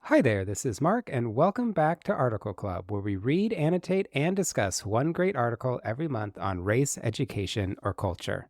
Hi there, this is Mark, and welcome back to Article Club, where we read, annotate, and discuss one great article every month on race, education, or culture.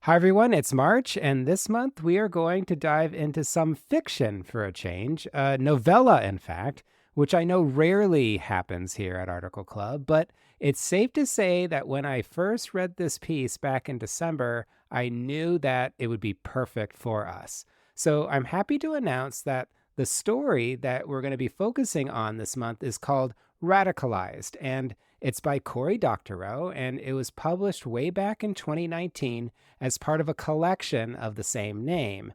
Hi, everyone, it's March, and this month we are going to dive into some fiction for a change, a novella, in fact, which I know rarely happens here at Article Club, but it's safe to say that when I first read this piece back in December, I knew that it would be perfect for us. So I'm happy to announce that the story that we're going to be focusing on this month is called Radicalized, and it's by Cory Doctorow, and it was published way back in 2019 as part of a collection of the same name.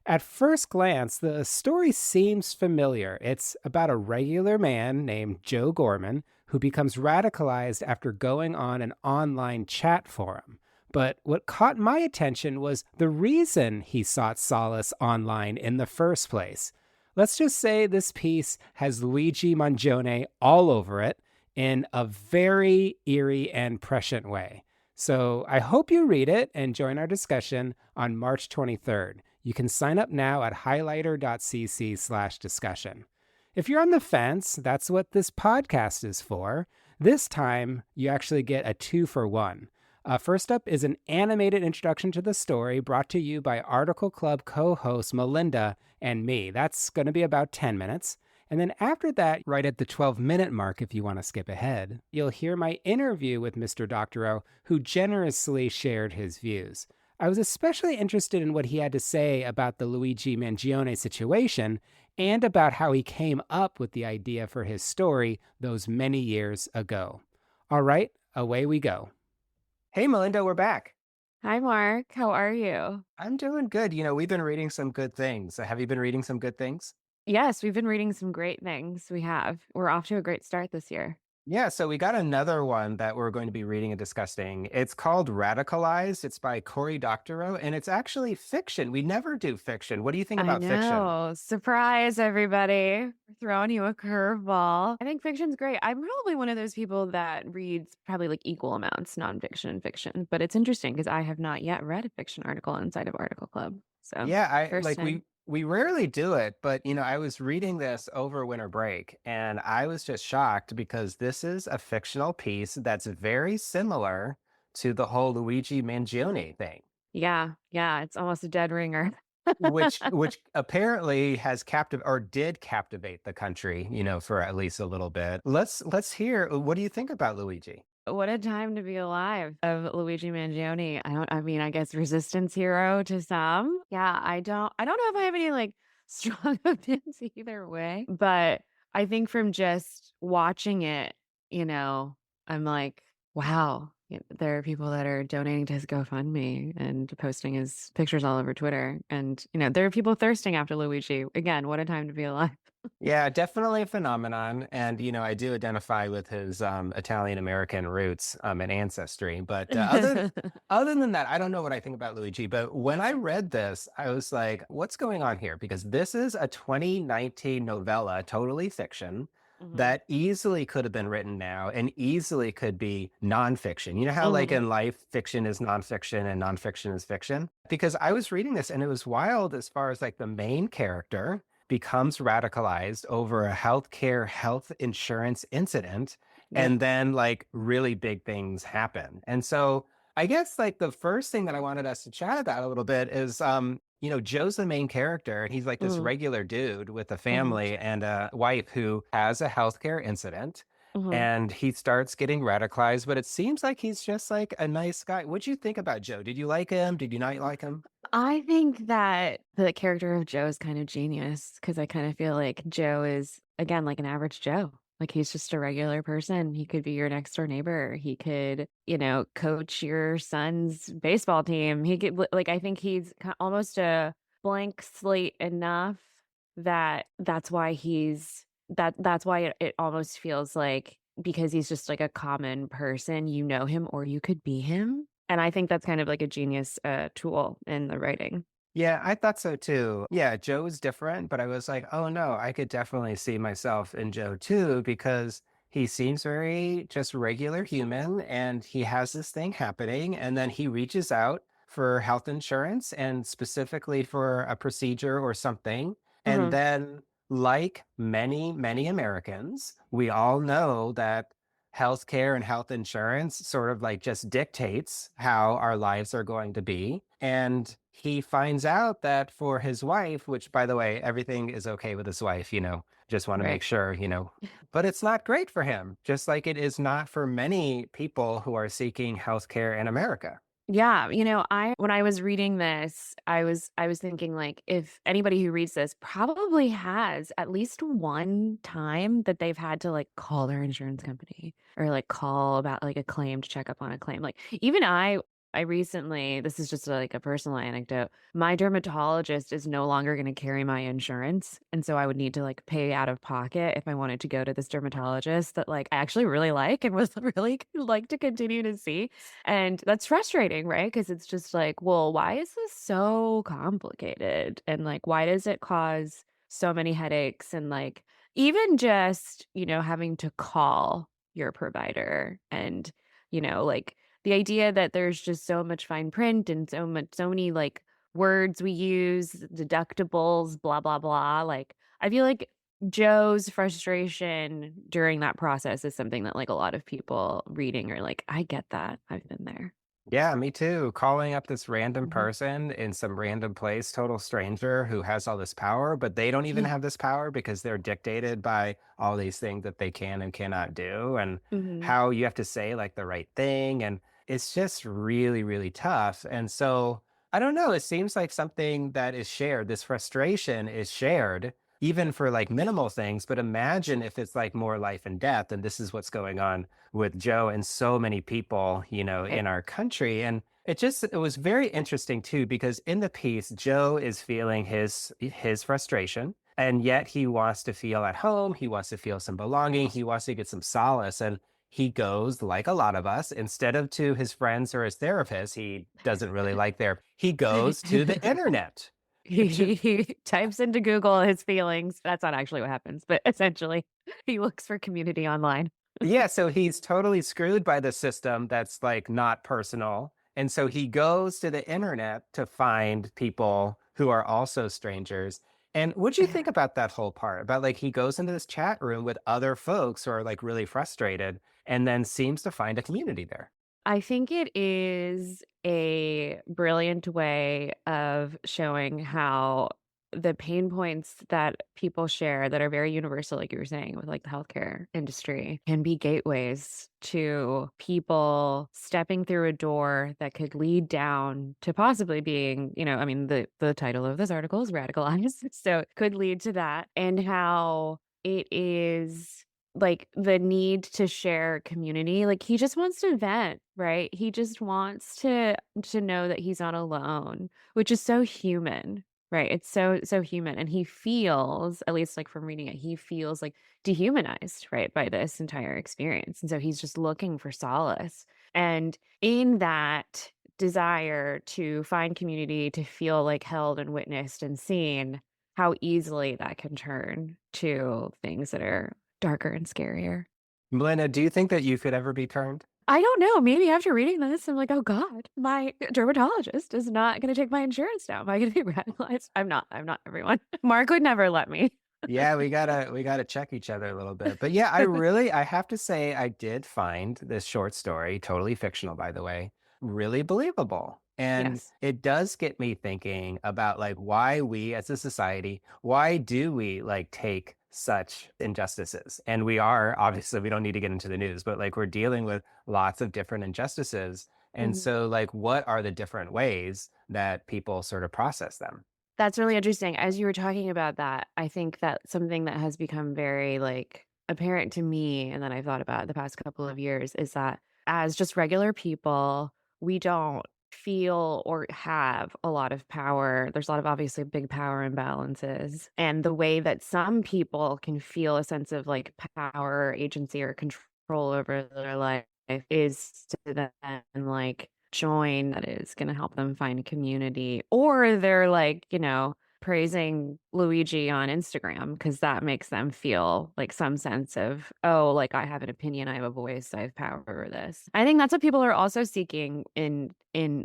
At first glance, the story seems familiar. It's about a regular man named Joe Gorman who becomes radicalized after going on an online chat forum. But what caught my attention was the reason he sought solace online in the first place. Let's just say this piece has Luigi Mangione all over it in a very eerie and prescient way. So I hope you read it and join our discussion on March 23rd. You can sign up now at highlighter.cc/discussion. If you're on the fence, that's what this podcast is for. This time, you actually get a 2-for-1. First up is an animated introduction to the story brought to you by Article Club co-host Melinda and me. That's going to be about 10 minutes. And then after that, right at the 12-minute mark, if you want to skip ahead, you'll hear my interview with Mr. Doctorow, who generously shared his views. I was especially interested in what he had to say about the Luigi Mangione situation and about how he came up with the idea for his story those many years ago. All right, away we go. Hey, Melinda, we're back. Hi, Mark. How are you? I'm doing good. We've been reading some good things. Have you been reading some good things? Yes, we've been reading some great things. We have. We're off to a great start this year. Yeah, so we got another one that we're going to be reading and discussing. It's called Radicalized. It's by Cory Doctorow, and it's actually fiction. We never do fiction. What do you think I about fiction? know. Surprise, everybody. We're throwing you a curveball. I think fiction's great. I'm probably one of those people that reads probably like equal amounts nonfiction and fiction, but it's interesting because I have not yet read a fiction article inside of Article Club. So, Yeah, I first like time. we rarely do it, but I was reading this over winter break and I was just shocked because this is a fictional piece that's very similar to the whole Luigi Mangione thing. Yeah, yeah, it's almost a dead ringer. Which apparently has captive or did captivate the country, for at least a little bit. Let's hear what do you think about Luigi? What a time to be alive of Luigi Mangione. I guess resistance hero to some. Yeah, I don't know if I have any like strong opinions either way, but I think from just watching it, you know, I'm like, wow, there are people that are donating to his GoFundMe and posting his pictures all over Twitter. And, there are people thirsting after Luigi. Again, what a time to be alive. Yeah, definitely a phenomenon. And, I do identify with his Italian American roots and ancestry. But other than that, I don't know what I think about Luigi. But when I read this, I was like, what's going on here? Because this is a 2019 novella, totally fiction, Hmm. that easily could have been written now and easily could be nonfiction. You know how, like Hmm. in life, fiction is nonfiction and nonfiction is fiction? Because I was reading this and it was wild as far as like the main character becomes radicalized over a healthcare health insurance incident Yep. and then like really big things happen. And so I guess like the first thing that I wanted us to chat about a little bit is Joe's the main character and he's like this Hmm. regular dude with a Hmm. family and a wife who has a healthcare incident Hmm. and he starts getting radicalized, but it seems like he's just like a nice guy. What'd you think about Joe? Did you like him? Did you not like him? I think that the character of Joe is kind of genius because I kind of feel like Joe is, again, like an average Joe. Like he's just a regular person. He could be your next door neighbor. He could, coach your son's baseball team. He could, like, I think he's almost a blank slate enough that that's why it almost feels like because he's just like a common person, him or you could be him. And I think that's kind of like a genius, tool in the writing. Yeah, I thought so too. Yeah, Joe was different, but I was like, oh no, I could definitely see myself in Joe too, because he seems very just regular human and he has this thing happening. And then he reaches out for health insurance and specifically for a procedure or something. And Mhm. then like many, many Americans, we all know that healthcare and health insurance sort of like just dictates how our lives are going to be. And he finds out that for his wife, which by the way, everything is okay with his wife, just want to Right. make sure, but it's not great for him, just like it is not for many people who are seeking healthcare in America. Yeah, I when I was reading this, I was thinking like if anybody who reads this probably has at least one time that they've had to like call their insurance company or like call about like a claim to check up on a claim. Like even I recently, this is just like a personal anecdote. My dermatologist is no longer going to carry my insurance, and so I would need to like pay out of pocket if I wanted to go to this dermatologist that like I actually really like and was really like to continue to see. And that's frustrating, right? Because it's just like, well, why is this so complicated? And like, why does it cause so many headaches? And like, even just, having to call your provider and, like the idea that there's just so much fine print and so many like words we use, deductibles, blah, blah, blah. Like, I feel like Joe's frustration during that process is something that like a lot of people reading are like, I get that. I've been there. Yeah, me too. Calling up this random Mhm. person in some random place, total stranger who has all this power, but they don't even Yeah. have this power because they're dictated by all these things that they can and cannot do, and Mhm. how you have to say like the right thing. And it's just really, really tough. And so I don't know, it seems like something that is shared. This frustration is shared even for like minimal things. But imagine if it's like more life and death. And this is what's going on with Joe and so many people, Right. in our country. And it was very interesting too, because in the piece, Joe is feeling his frustration. And yet he wants to feel at home. He wants to feel some belonging. He wants to get some solace. And he goes, like a lot of us, instead of to his friends or his therapist, he doesn't really like therapy. He goes to the internet. He types into Google his feelings. That's not actually what happens, but essentially, he looks for community online. Yeah, so he's totally screwed by the system that's like not personal. And so he goes to the internet to find people who are also strangers. And what'd you think about that whole part? About like he goes into this chat room with other folks who are like really frustrated and then seems to find a community there. I think it is a brilliant way of showing how the pain points that people share that are very universal, like you were saying, with like the healthcare industry, can be gateways to people stepping through a door that could lead down to possibly being, I mean, the title of this article is radicalized. So it could lead to that, and how it is like the need to share community. Like he just wants to vent, right? He just wants to know that he's not alone, which is so human, right? It's so human, and he feels, at least like from reading it, he feels like dehumanized, right, by this entire experience. And so he's just looking for solace. And in that desire to find community, to feel like held and witnessed and seen, how easily that can turn to things that are darker and scarier. Melinda, do you think that you could ever be turned? I don't know, maybe after reading this, I'm like, "Oh god, my dermatologist is not gonna take my insurance now. Am I gonna be radicalized?" I'm not everyone. Mark would never let me. Yeah, we gotta check each other a little bit. But yeah, I have to say I did find this short story, totally fictional by the way, really believable. And Yes. it does get me thinking about like why we as a society, why do we like take such injustices? And we are obviously we don't need to get into the news, but like we're dealing with lots of different injustices. And Mhm. so like what are the different ways that people sort of process them? That's really interesting. As you were talking about that, I think that something that has become very, like, apparent to me and that I've thought about the past couple of years is that as just regular people, we don't feel or have a lot of power. There's a lot of obviously big power imbalances. And the way that some people can feel a sense of like power, agency, or control over their life is to then like join that is gonna help them find a community, or they're like, praising Luigi on Instagram because that makes them feel like some sense of, oh, like I have an opinion, I have a voice, I have power over this. I think that's what people are also seeking in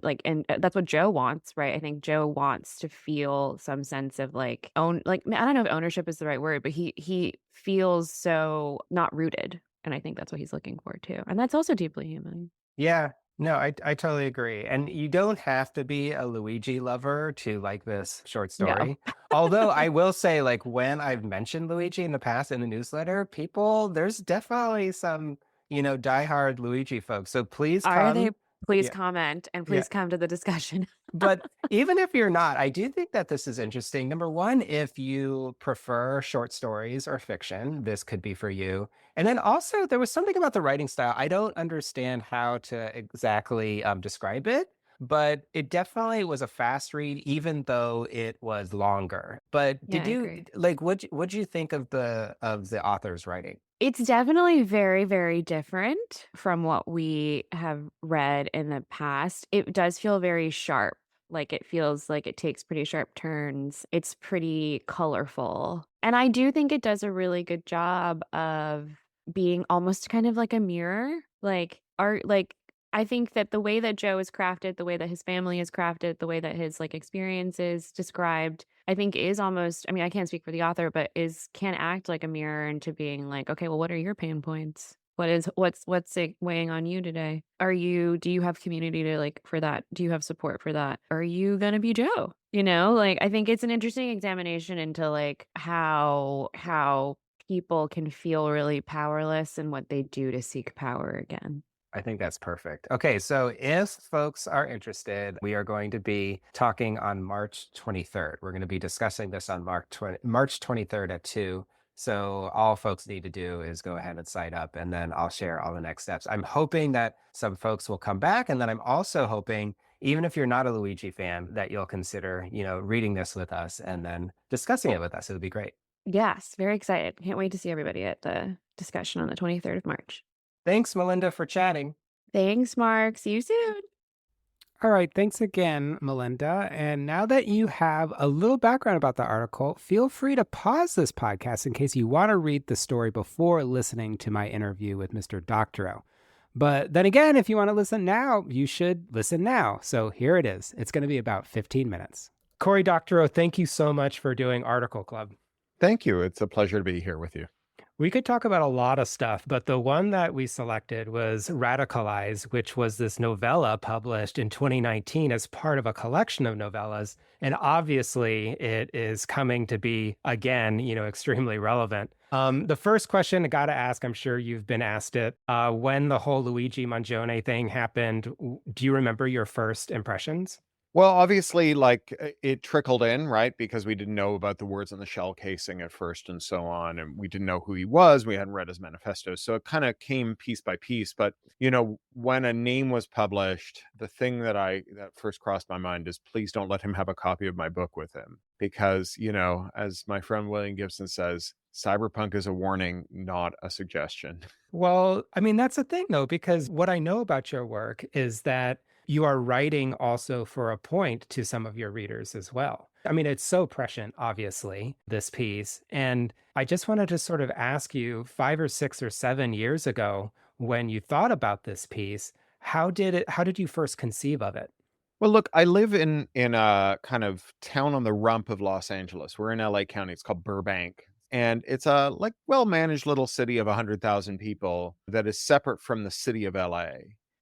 like, and that's what Joe wants, right? I think Joe wants to feel some sense of like own, like I don't know if ownership is the right word, but he feels so not rooted. And I think that's what he's looking for too. And that's also deeply human. Yeah. No, I totally agree. And you don't have to be a Luigi lover to like this short No. story. Although I will say, like, when I've mentioned Luigi in the past in the newsletter, people, there's definitely some, diehard Luigi folks. So please Are they? come. Please Yeah. comment and Yeah. please come to the discussion. But even if you're not, I do think that this is interesting. Number one, if you prefer short stories or fiction, this could be for you. And then also, there was something about the writing style. I don't understand how to exactly describe it, but it definitely was a fast read, even though it was longer. But Yeah, did I you agree. like what'd you think of the author's writing? It's definitely very, very different from what we have read in the past. It does feel very sharp. Like it feels like it takes pretty sharp turns. It's pretty colorful. And I do think it does a really good job of being almost kind of like a mirror. Like art like I think that the way that Joe is crafted, the way that his family is crafted, the way that his like experience is described, I think is almost, I mean, I can't speak for the author, but is can act like a mirror into being like, okay, well, what are your pain points? What's it weighing on you today? Do you have community to like for that? Do you have support for that? Are you gonna be Joe? Like I think it's an interesting examination into like how people can feel really powerless and what they do to seek power again. I think that's perfect. Okay, so if folks are interested, we are going to be talking on March 23rd. We're going to be discussing this on March 23rd at 2. So all folks need to do is go ahead and sign up, and then I'll share all the next steps. I'm hoping that some folks will come back, and then I'm also hoping, even if you're not a Luigi fan, that you'll consider, reading this with us and then discussing it with us. It would be great. Yes, very excited. Can't wait to see everybody at the discussion on the 23rd of March. Thanks, Melinda, for chatting. Thanks, Mark. See you soon. All right, thanks again, Melinda. And now that you have a little background about the article, feel free to pause this podcast in case you want to read the story before listening to my interview with Mr. Doctorow. But then again, if you want to listen now, you should listen now. So here it is. It's going to be about 15 minutes. Corey Doctorow, thank you so much for doing Article Club. Thank you. It's a pleasure to be here with you. We could talk about a lot of stuff, but the one that we selected was Radicalized, which was this novella published in 2019 as part of a collection of novellas. And obviously, it is coming to be, again, extremely relevant. The first question I got to ask, I'm sure you've been asked it, when the whole Luigi Mangione thing happened, do you remember your first impressions? Well, obviously, it trickled in, right? Because we didn't know about the words on the shell casing at first and so on. And we didn't know who he was. We hadn't read his manifesto. So it kind of came piece by piece. But, when a name was published, the thing that first crossed my mind is please don't let him have a copy of my book with him. Because, as my friend William Gibson says, cyberpunk is a warning, not a suggestion. Well, I mean, that's the thing, though, because what I know about your work is that you are writing also for a point to some of your readers as well. I mean, it's so prescient, obviously, this piece. And I just wanted to sort of ask you 5 or 6 or 7 years ago, when you thought about this piece, how did you first conceive of it? Well, look, I live in a kind of town on the rump of Los Angeles. We're in LA County. It's called Burbank. And it's a well-managed little city of 100,000 people that is separate from the city of LA.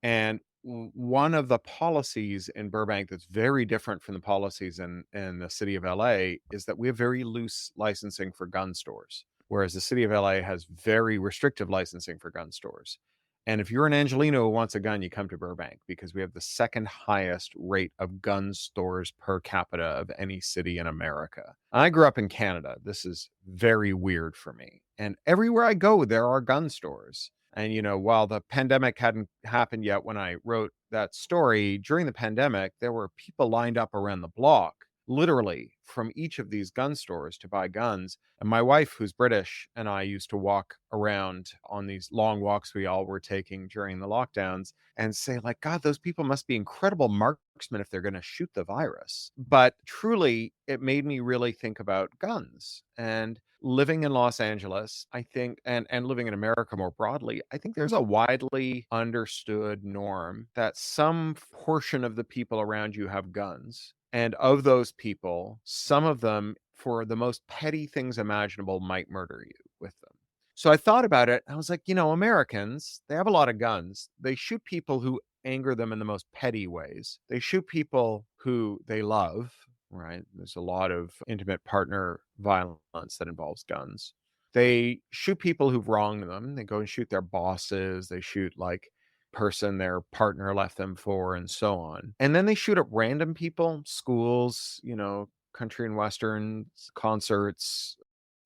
And one of the policies in Burbank that's very different from the policies in the city of LA is that we have very loose licensing for gun stores, whereas the city of LA has very restrictive licensing for gun stores. And if you're an Angelino who wants a gun, you come to Burbank because we have the second highest rate of gun stores per capita of any city in America. I grew up in Canada. This is very weird for me. And everywhere I go, there are gun stores. And, while the pandemic hadn't happened yet when I wrote that story, during the pandemic, there were people lined up around the block literally from each of these gun stores to buy guns. And my wife, who's British, and I used to walk around on these long walks we all were taking during the lockdowns and say, like, God, those people must be incredible marksmen if they're going to shoot the virus. But truly, it made me really think about guns. And living in Los Angeles, I think, and living in America more broadly, I think there's a widely understood norm that some portion of the people around you have guns. And of those people, some of them, for the most petty things imaginable, might murder you with them. So I thought about it. I was like, Americans, they have a lot of guns. They shoot people who anger them in the most petty ways. They shoot people who they love, right? There's a lot of intimate partner violence that involves guns. They shoot people who've wronged them. They go and shoot their bosses. They shoot like person their partner left them for and so on. And then they shoot at random people, schools, country and westerns, concerts,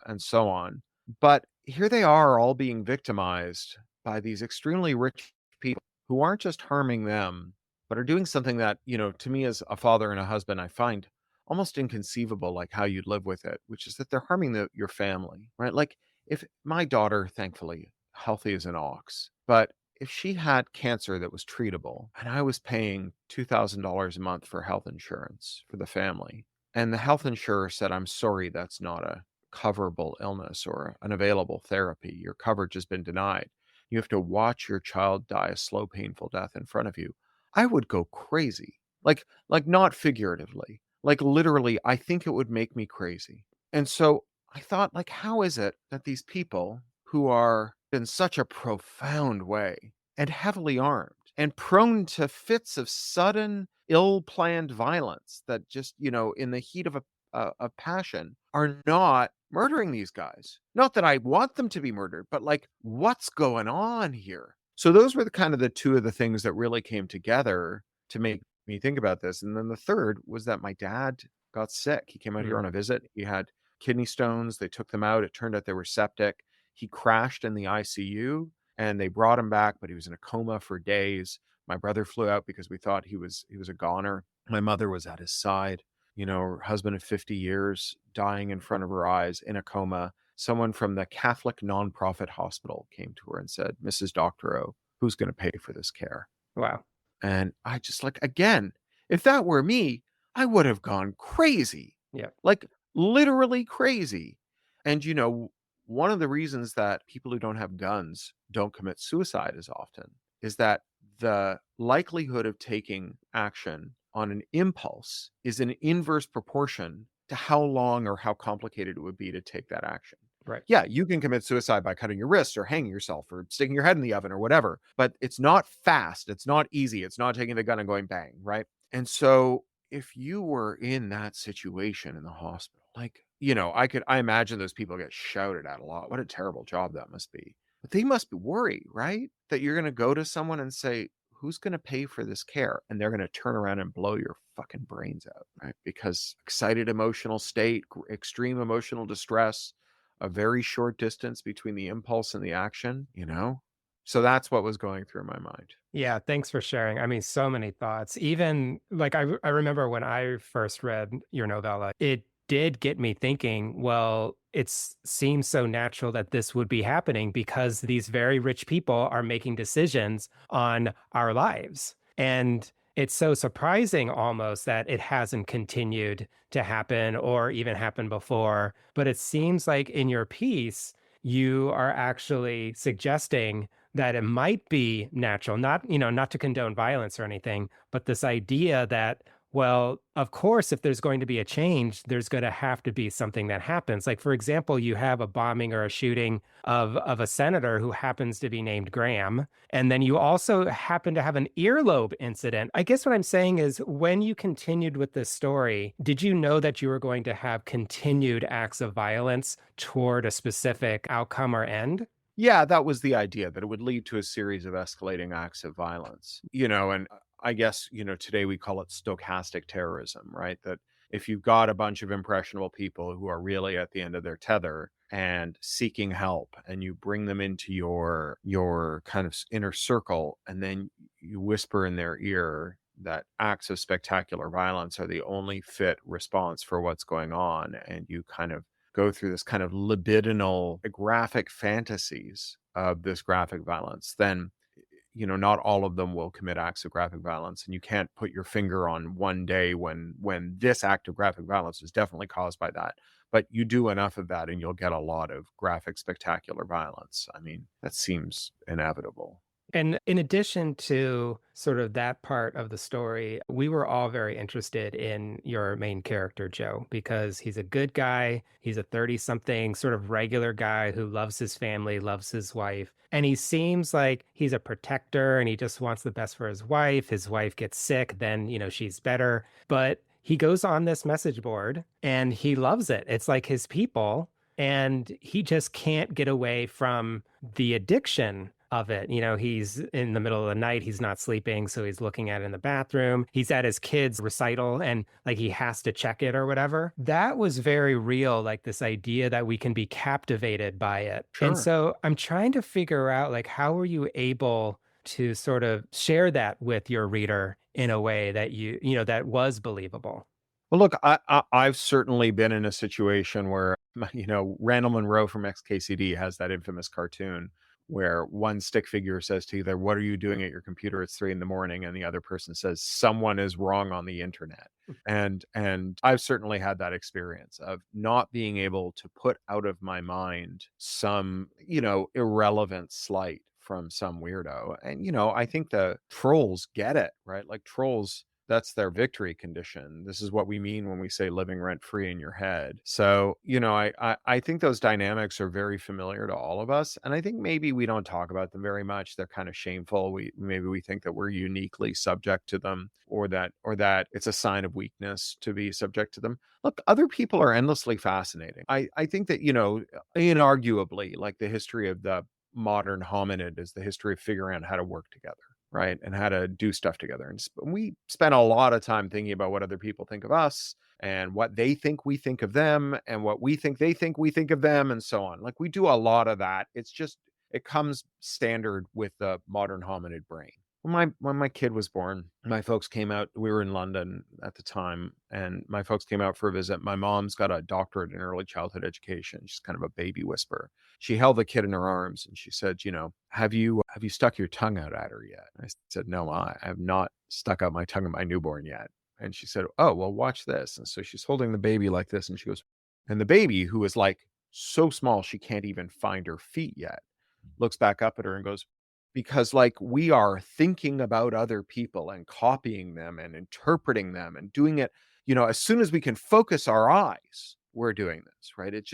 and so on. But here they are all being victimized by these extremely rich people who aren't just harming them, but are doing something that, to me as a father and a husband, I find almost inconceivable, like how you'd live with it, which is that they're harming your family, right? Like if my daughter, thankfully, healthy as an ox, but if she had cancer that was treatable and I was paying $2,000 a month for health insurance for the family, and the health insurer said, I'm sorry, that's not a coverable illness or an available therapy. Your coverage has been denied. You have to watch your child die a slow, painful death in front of you. I would go crazy. Like not figuratively, like literally, I think it would make me crazy. And so I thought, like, how is it that these people who are in such a profound way and heavily armed and prone to fits of sudden, ill-planned violence that just, in the heat of a passion are not murdering these guys? Not that I want them to be murdered, but like, what's going on here? So those were the kind of the two of the things that really came together to make me think about this. And then the third was that my dad got sick. He came out here on a visit. He had kidney stones. They took them out. It turned out they were septic. He crashed in the ICU and they brought him back, but he was in a coma for days. My brother flew out because we thought he was a goner. My mother was at his side, her husband of 50 years dying in front of her eyes in a coma. Someone from the Catholic nonprofit hospital came to her and said, Mrs. Doctorow, who's going to pay for this care? Wow. And I just like, again, if that were me, I would have gone crazy. Yeah. Like literally crazy. And, one of the reasons that people who don't have guns don't commit suicide as often is that the likelihood of taking action on an impulse is in inverse proportion to how long or how complicated it would be to take that action. Right. Yeah, you can commit suicide by cutting your wrists or hanging yourself or sticking your head in the oven or whatever, but it's not fast. It's not easy. It's not taking the gun and going bang, right? And so if you were in that situation in the hospital, like, I imagine those people get shouted at a lot. What a terrible job that must be. But they must be worried, right? That you're going to go to someone and say, who's going to pay for this care? And they're going to turn around and blow your fucking brains out, right? Because excited emotional state, extreme emotional distress, a very short distance between the impulse and the action, So that's what was going through my mind. Yeah, thanks for sharing. I mean, so many thoughts. Even like I remember when I first read your novella, it did get me thinking, well, it seems so natural that this would be happening because these very rich people are making decisions on our lives. And it's so surprising almost that it hasn't continued to happen or even happened before. But it seems like in your piece, you are actually suggesting that it might be natural, not to condone violence or anything, but this idea that, well, of course, if there's going to be a change, there's going to have to be something that happens. Like, for example, you have a bombing or a shooting of a senator who happens to be named Graham. And then you also happen to have an earlobe incident. I guess what I'm saying is when you continued with this story, did you know that you were going to have continued acts of violence toward a specific outcome or end? Yeah, that was the idea, that it would lead to a series of escalating acts of violence, and I guess, today we call it stochastic terrorism, right? That if you've got a bunch of impressionable people who are really at the end of their tether and seeking help, and you bring them into your kind of inner circle, and then you whisper in their ear that acts of spectacular violence are the only fit response for what's going on, and you kind of go through this kind of libidinal graphic fantasies of this graphic violence, then not all of them will commit acts of graphic violence, and you can't put your finger on one day when this act of graphic violence is definitely caused by that. But you do enough of that and you'll get a lot of graphic spectacular violence. I mean, that seems inevitable. And in addition to sort of that part of the story, we were all very interested in your main character, Joe, because he's a good guy. He's a 30-something sort of regular guy who loves his family, loves his wife. And he seems like he's a protector and he just wants the best for his wife. His wife gets sick, then, she's better. But he goes on this message board and he loves it. It's like his people. And he just can't get away from the addiction of it. He's in the middle of the night, he's not sleeping, so he's looking at it in the bathroom. He's at his kid's recital and like he has to check it or whatever. That was very real, like this idea that we can be captivated by it. And Sure. so I'm trying to figure out like how were you able to sort of share that with your reader in a way that that was believable? Well, look, I've certainly been in a situation where, Randall Munroe from XKCD has that infamous cartoon where one stick figure says to either, "What are you doing at your computer? It's 3 a.m," and the other person says, "Someone is wrong on the internet." And I've certainly had that experience of not being able to put out of my mind some, irrelevant slight from some weirdo. And, I think the trolls get it, right? Like trolls, that's their victory condition. This is what we mean when we say living rent free in your head. So, I think those dynamics are very familiar to all of us. And I think maybe we don't talk about them very much. They're kind of shameful. Maybe we think that we're uniquely subject to them, or that it's a sign of weakness to be subject to them. Look, other people are endlessly fascinating. I think that, inarguably, like the history of the modern hominid is the history of figuring out how to work together, right? And how to do stuff together. And we spend a lot of time thinking about what other people think of us and what they think we think of them and what we think they think we think of them and so on. Like we do a lot of that. It comes standard with the modern hominid brain. When my kid was born, my folks came out. We were in London at the time, and my folks came out for a visit. My mom's got a doctorate in early childhood education. She's kind of a baby whisperer. She held the kid in her arms and she said, "Have you stuck your tongue out at her yet?" I said, "No, I have not stuck out my tongue at my newborn yet." And she said, "Oh, well, watch this." And so she's holding the baby like this, and she goes, and the baby, who is like so small she can't even find her feet yet, looks back up at her and goes, "Because like we are thinking about other people and copying them and interpreting them and doing it, as soon as we can focus our eyes, we're doing this," right? It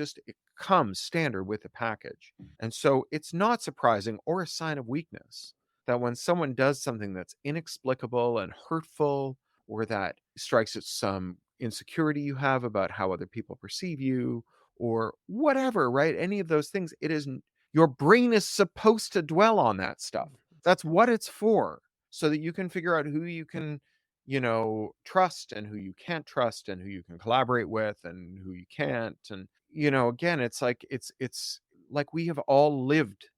comes standard with the package. And so it's not surprising or a sign of weakness that when someone does something that's inexplicable and hurtful, or that strikes at some insecurity you have about how other people perceive you, or whatever, right? Any of those things, your brain is supposed to dwell on that stuff. That's what it's for, so that you can figure out who you can, trust and who you can't trust and who you can collaborate with and who you can't. And, again, it's like we have all lived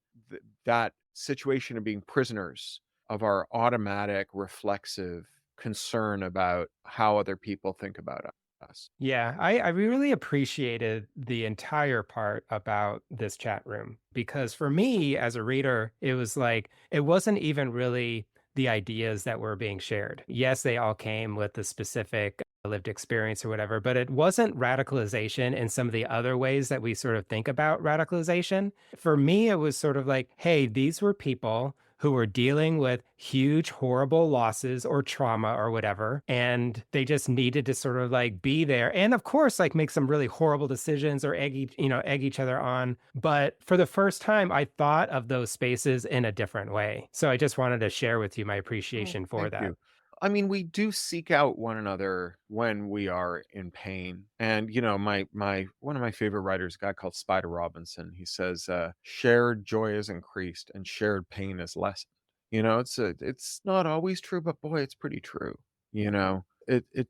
that situation of being prisoners of our automatic reflexive concern about how other people think about us. Yeah, I really appreciated the entire part about this chat room because for me as a reader, it was like, it wasn't even really the ideas that were being shared. Yes, they all came with the specific lived experience or whatever, but it wasn't radicalization in some of the other ways that we sort of think about radicalization. For me, it was sort of like, hey, these were people who were dealing with huge, horrible losses or trauma or whatever. And they just needed to sort of like be there. And of course, like make some really horrible decisions or egg each other on. But for the first time, I thought of those spaces in a different way. So I just wanted to share with you my Oh, appreciation for thank that. you. I mean, we do seek out one another when we are in pain. And my one of my favorite writers, a guy called Spider Robinson, he says, shared joy is increased and shared pain is lessened. It's not always true, but boy, it's pretty true. It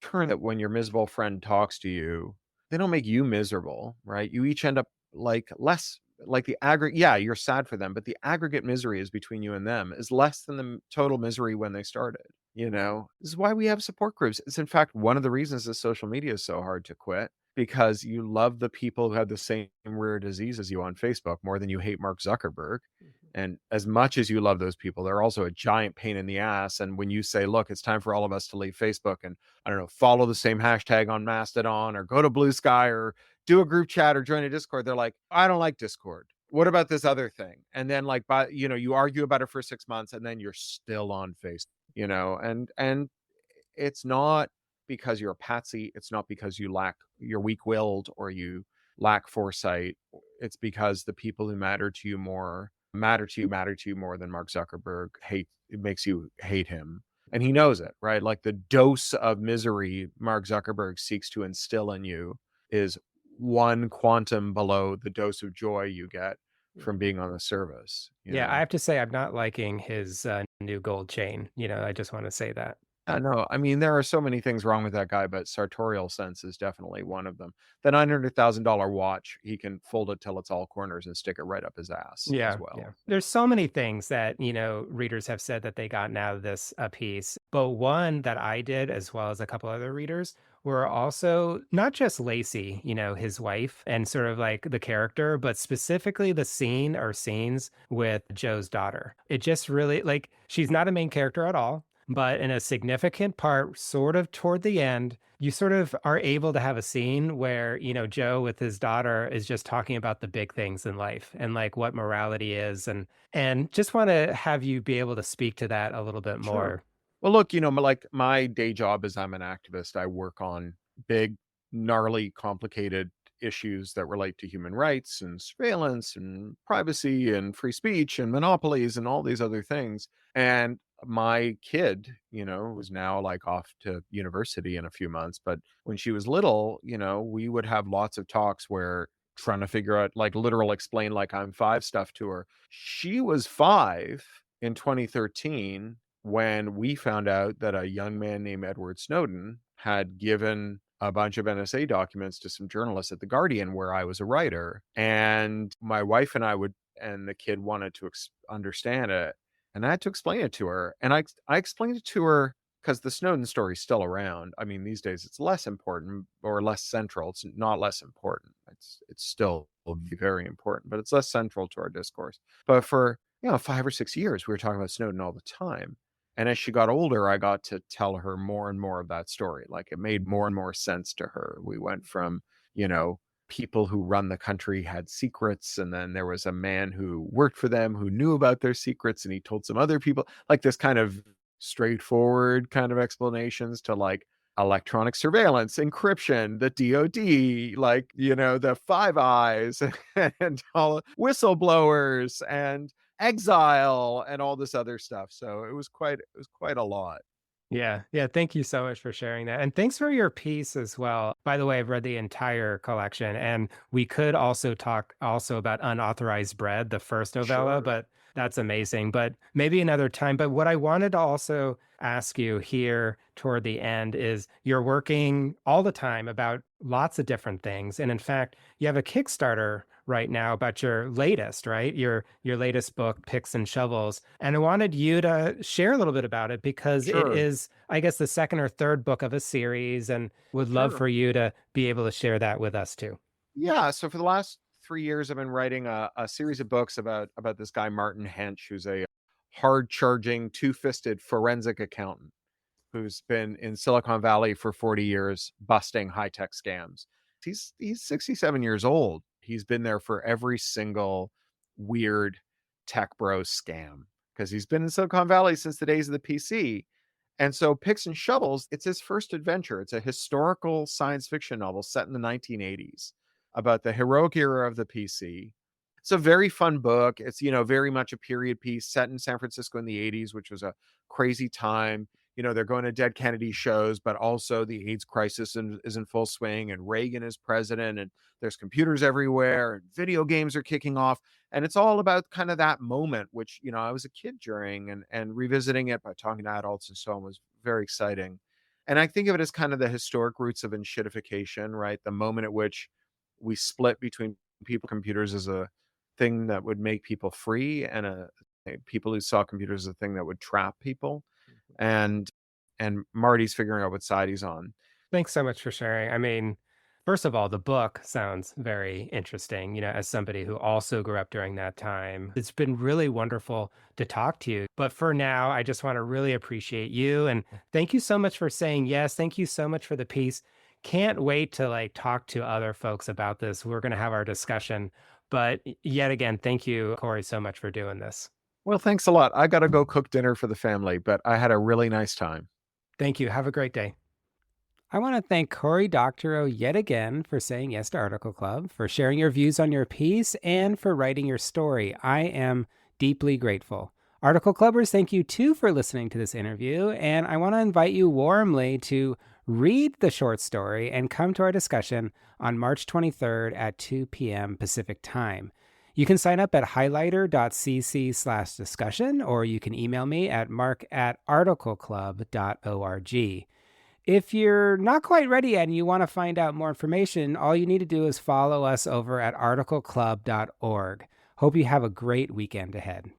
turns that when your miserable friend talks to you, they don't make you miserable, right? You each end up like less, like the aggregate. Yeah, you're sad for them, but the aggregate misery is between you and them is less than the total misery when they started. This is why we have support groups. It's in fact one of the reasons that social media is so hard to quit, because you love the people who have the same rare disease as you on Facebook more than you hate Mark Zuckerberg. And as much as you love those people, they're also a giant pain in the ass. And when you say, look, it's time for all of us to leave Facebook and, I don't know, follow the same hashtag on Mastodon or go to Blue Sky or do a group chat or join a Discord, they're like, I don't like Discord. What about this other thing? And then like, you argue about it for 6 months and then you're still on Facebook, and it's not because you're a patsy. It's not because you're weak-willed or you lack foresight. It's because the people who matter to you more than Mark Zuckerberg. It makes you hate him. And he knows it, right? Like the dose of misery Mark Zuckerberg seeks to instill in you is one quantum below the dose of joy you get from being on the service. Yeah, I have to say I'm not liking his new gold chain. I just want to say that. No, I mean, there are so many things wrong with that guy, but sartorial sense is definitely one of them. The $900,000 watch, he can fold it till it's all corners and stick it right up his ass as Yeah, yeah. well. There's so many things that, readers have said that they gotten out of this piece. But one that I did, as well as a couple other readers, were also not just Lacey, his wife, and sort of like the character, but specifically the scene or scenes with Joe's daughter. It just really, like, she's not a main character at all. But in a significant part, sort of toward the end, you sort of are able to have a scene where, Joe with his daughter is just talking about the big things in life and like what morality is. And just want to have you be able to speak to that a little bit Sure. more. Well, look, like my day job is I'm an activist. I work on big, gnarly, complicated issues that relate to human rights and surveillance and privacy and free speech and monopolies and all these other things. And my kid, was now like off to university in a few months. But when she was little, we would have lots of talks where trying to figure out like literal explain like I'm five stuff to her. She was 5 in 2013 when we found out that a young man named Edward Snowden had given a bunch of NSA documents to some journalists at The Guardian, where I was a writer. And my wife and and the kid wanted to understand it. And I had to explain it to her. And I explained it to her because the Snowden story is still around. I mean, these days it's less important or less central. It's not less important. It's still very important, but it's less central to our discourse. But for 5 or 6 years, we were talking about Snowden all the time. And as she got older, I got to tell her more and more of that story. Like it made more and more sense to her. We went from, people who run the country had secrets. And then there was a man who worked for them who knew about their secrets. And he told some other people like this kind of straightforward kind of explanations to like electronic surveillance, encryption, the DOD, like, the Five Eyes and all whistleblowers and exile and all this other stuff. So it was quite a lot. Yeah. Yeah. Thank you so much for sharing that. And thanks for your piece as well. By the way, I've read the entire collection, and we could also talk also about Unauthorized Bread, the first novella, Sure. but that's amazing. But maybe another time. But what I wanted to also ask you here toward the end is you're working all the time about lots of different things. And in fact, you have a Kickstarter right now about your latest, right? Your latest book, Picks and Shovels. And I wanted you to share a little bit about it because it Sure. is, I guess, the second or third book of a series, and would love Sure. for you to be able to share that with us too. Yeah. So for the last 3 years, I've been writing a series of books about this guy, Martin Hench, who's a hard charging, two fisted forensic accountant who's been in Silicon Valley for 40 years, busting high tech scams. He's 67 years old. He's been there for every single weird tech bro scam because he's been in Silicon Valley since the days of the PC. And so Picks and Shovels, it's his first adventure. It's a historical science fiction novel set in the 1980s about the heroic era of the PC. It's a very fun book. It's, very much a period piece set in San Francisco in the 80s, which was a crazy time. They're going to Dead Kennedy shows, but also the AIDS crisis is in full swing, and Reagan is president, and there's computers everywhere, and video games are kicking off. And it's all about kind of that moment, which, I was a kid during, and revisiting it by talking to adults and so on was very exciting. And I think of it as kind of the historic roots of enshittification, right? The moment at which we split between people, computers as a thing that would make people free, and people who saw computers as a thing that would trap people. And and Marty's figuring out what side he's on. Thanks so much for sharing. I mean, first of all, the book sounds very interesting, as somebody who also grew up during that time. It's been really wonderful to talk to you. But for now, I just want to really appreciate you and thank you so much for saying yes. Thank you so much for the piece. Can't wait to talk to other folks about this. We're going to have our discussion. But yet again, thank you, Corey, so much for doing this. Well, thanks a lot. I got to go cook dinner for the family, but I had a really nice time. Thank you. Have a great day. I want to thank Corey Doctorow yet again for saying yes to Article Club, for sharing your views on your piece, and for writing your story. I am deeply grateful. Article Clubbers, thank you too for listening to this interview, and I want to invite you warmly to read the short story and come to our discussion on March 23rd at 2 p.m. Pacific Time. You can sign up at highlighter.cc/discussion, or you can email me at mark@articleclub.org. If you're not quite ready yet and you want to find out more information, all you need to do is follow us over at articleclub.org. Hope you have a great weekend ahead.